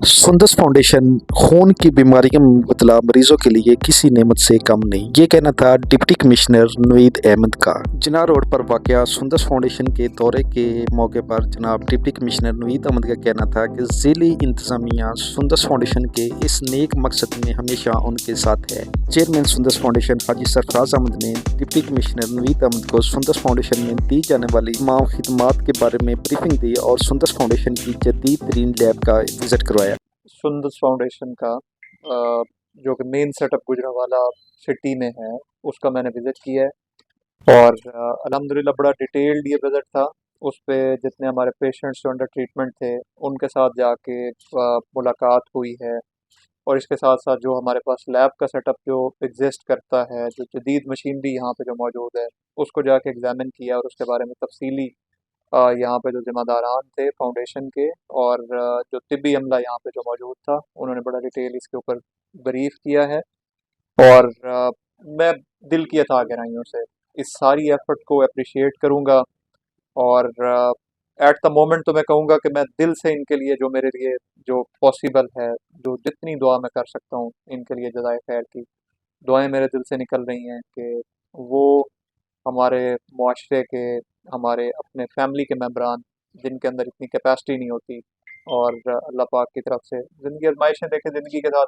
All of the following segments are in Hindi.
सुंदस फाउंडेशन खून की बीमारी के मुबतला मरीजों के लिए किसी नेमत से कम नहीं, ये कहना था डिप्टी कमिश्नर नवीद अहमद का। जिना रोड पर वाक़या सुंदस फाउंडेशन के दौरे के मौके पर जनाब डिप्टी कमिश्नर नवीद अहमद का कहना था कि ज़िली इंतज़ामिया सुंदस फाउंडेशन के इस नेक मकसद में हमेशा उनके साथ है। चेयरमैन सुंदस फाउंडेशन हाजी सरफराज अहमद ने डिप्टी कमिश्नर नवीद अहमद को सुंदस फाउंडेशन में दी जाने वाली तमाम खिदमात के बारे में ब्रीफिंग दी और सुंदस फाउंडेशन की जदीद तरीन लैब का विज़िट करवाया। सुंदस फाउंडेशन का जो कि मेन सेटअप गुजरांवाला सिटी में है, उसका मैंने विज़िट किया है और अल्हम्दुलिल्लाह बड़ा डिटेल्ड ये विज़िट था। उस पे जितने हमारे पेशेंट्स जो अंडर ट्रीटमेंट थे उनके साथ जाके मुलाकात हुई है और इसके साथ साथ जो हमारे पास लैब का सेटअप जो एग्जिस्ट करता है, जो जदीद मशीनरी यहाँ पे जो मौजूद है, उसको जाके एग्जामिन किया और उसके बारे में तफसीली यहाँ पे जो ज़िम्मेदारान थे फाउंडेशन के और जो तिब्बी अमला यहाँ पे जो मौजूद था, उन्होंने बड़ा डिटेल इसके ऊपर ब्रीफ किया है और मैं दिल की अता गहराइयों से इस सारी एफर्ट को अप्रिशिएट करूँगा और एट द मोमेंट तो मैं कहूँगा कि मैं दिल से इनके लिए जो मेरे लिए जो पॉसिबल है, जो जितनी दुआ मैं कर सकता हूँ इनके लिए जज़ाए खैर की दुआएं मेरे दिल से निकल रही हैं कि वो हमारे मुआशरे के, हमारे अपने फैमिली के मेंबरान जिनके अंदर इतनी कैपेसिटी नहीं होती और अल्लाह पाक की तरफ से ज़िंदगी आजमाइशें देखें, ज़िंदगी के साथ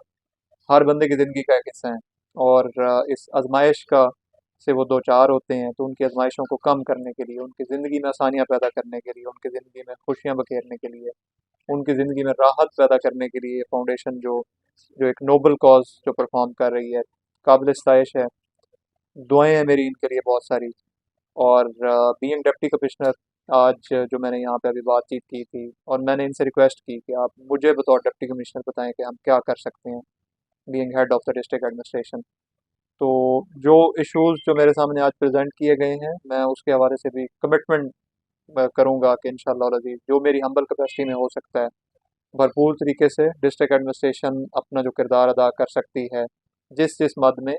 हर बंदे की ज़िंदगी का एक हिस्सा है और इस आजमाइश का से वो दो चार होते हैं, तो उनकी आजमाइशों को कम करने के लिए, उनकी ज़िंदगी में आसानियाँ पैदा करने के लिए, उनकी ज़िंदगी में खुशियाँ बखेरने के लिए, उनकी ज़िंदगी में राहत पैदा करने के लिए फाउंडेशन जो जो एक नोबल कॉज जो परफॉर्म कर रही है, काबिल इस्ताइश है। दुआएं हैं मेरी इनके लिए बहुत सारी और बीइंग डिप्टी कमिश्नर आज जो मैंने यहाँ पे अभी बातचीत की थी और मैंने इनसे रिक्वेस्ट की कि आप मुझे बतौर डिप्टी कमिश्नर बताएं कि हम क्या कर सकते हैं being head of the district administration. तो जो इश्यूज जो मेरे सामने आज प्रेजेंट किए गए हैं, मैं उसके हवाले से भी कमिटमेंट करूँगा कि इंशाल्लाह अज़ीज़ जो मेरी हम्बल कैपेसिटी में हो सकता है, भरपूर तरीके से डिस्ट्रिक्ट एडमिनिस्ट्रेशन अपना जो किरदार अदा कर सकती है, जिस जिस मद में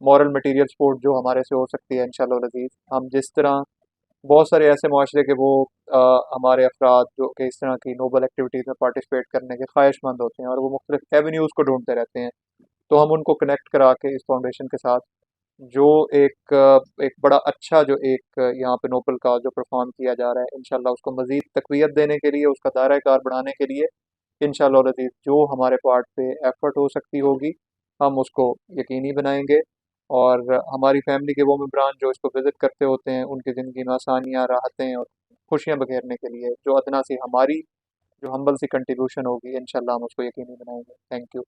मॉरल मटेरियल सपोर्ट जो हमारे से हो सकती है इंशाल्लाह अज़ीज़, हम जिस तरह बहुत सारे ऐसे मुआशरे के वो हमारे अफराद जो कि इस तरह की नोबल एक्टिविटीज़ में पार्टिसिपेट करने के ख्वाहिशमंद होते हैं और वो मुख्तलिफ एवेन्यूज़ को ढूंढते रहते हैं, तो हम उनको कनेक्ट करा के इस फाउंडेशन के साथ जो एक बड़ा अच्छा जो एक यहाँ पे नोबल का जो परफॉर्म किया जा रहा है, इंशाल्लाह उसको मज़ीद तक़वियत देने के लिए, उसका दायरा कार बढ़ाने के लिए इंशाल्लाह अज़ीज़ जो हमारे पार्ट से एफ़र्ट हो सकती होगी, हम उसको यकीनी बनाएंगे और हमारी फैमिली के वो मेम्बरान जो इसको विज़िट करते होते हैं, उनकी ज़िंदगी में आसानियाँ, राहतें और खुशियाँ बखेरने के लिए जो अदना सी हमारी जो हम्बल सी कंट्रीब्यूशन होगी, इंशाल्लाह हम उसको यकीनी बनाएंगे। Thank you.